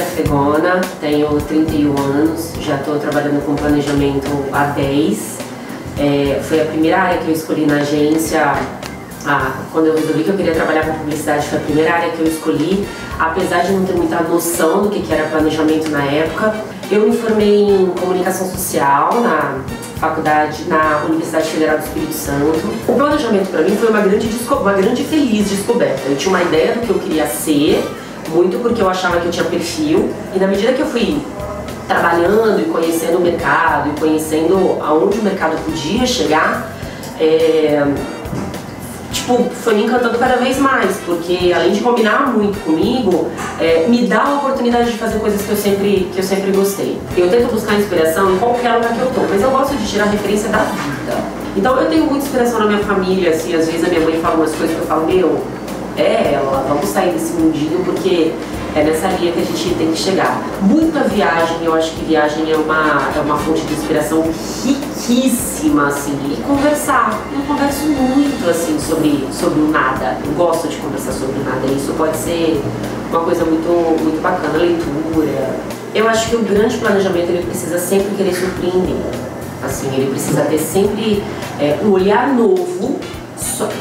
Júlia Fregona, tenho 31 anos, já estou trabalhando com planejamento há 10. Foi a primeira área que eu escolhi na agência. Quando eu resolvi que eu queria trabalhar com publicidade, foi a primeira área que eu escolhi, apesar de não ter muita noção do que era planejamento na época. Eu me formei em comunicação social na faculdade, na Universidade Federal do Espírito Santo. O planejamento para mim foi uma grande e feliz descoberta. Eu tinha uma ideia do que eu queria ser, muito porque eu achava que eu tinha perfil, e na medida que eu fui trabalhando e conhecendo o mercado e conhecendo aonde o mercado podia chegar, foi me encantando cada vez mais, porque além de combinar muito comigo, me dá a oportunidade de fazer coisas que eu sempre gostei. Eu tento buscar inspiração em qualquer lugar que eu tô, mas eu gosto de tirar referência da vida. Então eu tenho muita inspiração na minha família, assim, às vezes a minha mãe fala umas coisas que eu falo, vamos sair desse mundinho, porque é nessa linha que a gente tem que chegar. Muita viagem, eu acho que viagem é uma fonte de inspiração riquíssima, assim, e conversar. Eu converso muito, assim, sobre o nada. Eu gosto de conversar sobre o nada, e isso pode ser uma coisa muito bacana, leitura. Eu acho que o grande planejamento, ele precisa sempre querer surpreender. Assim, ele precisa ter sempre um olhar novo.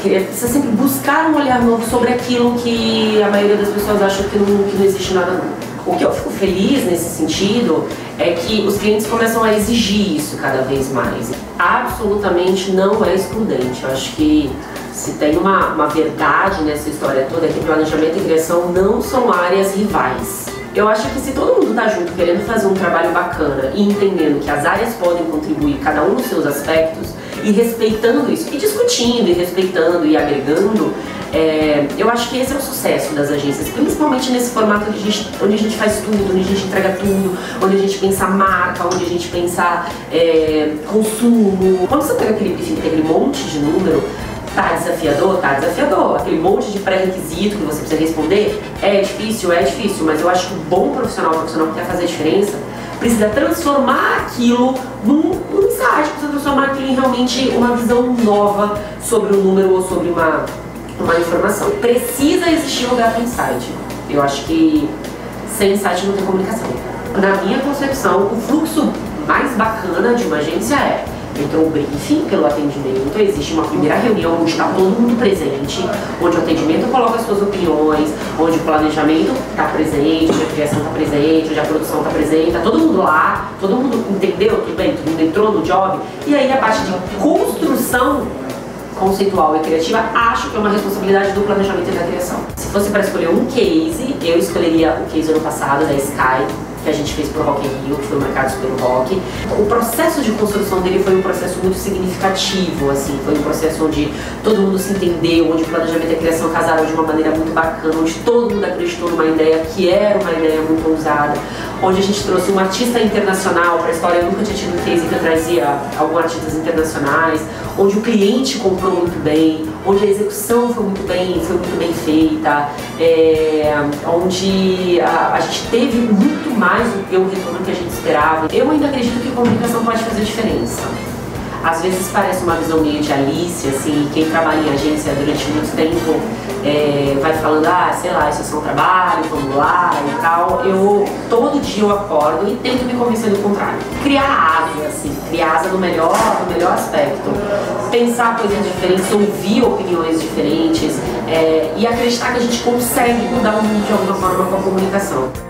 Precisa sempre buscar um olhar novo sobre aquilo que a maioria das pessoas acham que não existe nada novo. O que eu fico feliz nesse sentido é que os clientes começam a exigir isso cada vez mais. Absolutamente não é excludente. Eu acho que se tem uma verdade nessa história toda, é que planejamento e criação não são áreas rivais. Eu acho que se todo mundo está junto querendo fazer um trabalho bacana e entendendo que as áreas podem contribuir, cada um nos seus aspectos, e respeitando isso, e discutindo, e respeitando, e agregando, eu acho que esse é o sucesso das agências, principalmente nesse formato onde a gente faz tudo, onde a gente entrega tudo, onde a gente pensa marca, onde a gente pensa consumo. Quando você pega aquele briefing, tem aquele monte de número, tá desafiador? Tá desafiador. Aquele monte de pré-requisito que você precisa responder, é difícil, mas eu acho que o bom profissional que quer fazer a diferença, precisa transformar aquilo num insight, precisa transformar aquilo em realmente uma visão nova sobre um número ou sobre uma informação. Precisa existir lugar para insight. Eu acho que sem insight não tem comunicação. Na minha concepção, o fluxo mais bacana de uma agência entrou o briefing pelo atendimento, existe uma primeira reunião onde está todo mundo presente, onde o atendimento coloca as suas opiniões, onde o planejamento está presente, onde a criação está presente, onde a produção está presente, está todo mundo lá, todo mundo entendeu, tudo bem, todo mundo entrou no job, e aí a parte de construção conceitual e criativa, acho que é uma responsabilidade do planejamento e da criação. Se fosse para escolher um case, eu escolheria o case ano passado da Sky, que a gente fez pro Rock in Rio, que foi marcado pelo rock. O processo de construção dele foi um processo muito significativo, assim, foi um processo onde todo mundo se entendeu, onde o planejamento e a criação casaram de uma maneira muito bacana, onde todo mundo acreditou numa ideia que era uma ideia muito ousada, onde a gente trouxe um artista internacional para a história. Eu nunca tinha tido um case que eu trazia alguns artistas internacionais, onde o cliente comprou muito bem, onde a execução foi muito bem feita, onde a gente teve muito mais o retorno que a gente esperava. Eu ainda acredito que a comunicação pode fazer diferença. Às vezes parece uma visão meio de Alice, assim, quem trabalha em agência durante muito tempo vai falando, sei lá, isso é só um trabalho, vamos lá e tal. Todo dia eu acordo e tento me convencer do contrário. Criar asa, assim, criar asa no melhor aspecto. Pensar coisas diferentes, ouvir opiniões diferentes e acreditar que a gente consegue mudar o mundo de alguma forma com a comunicação.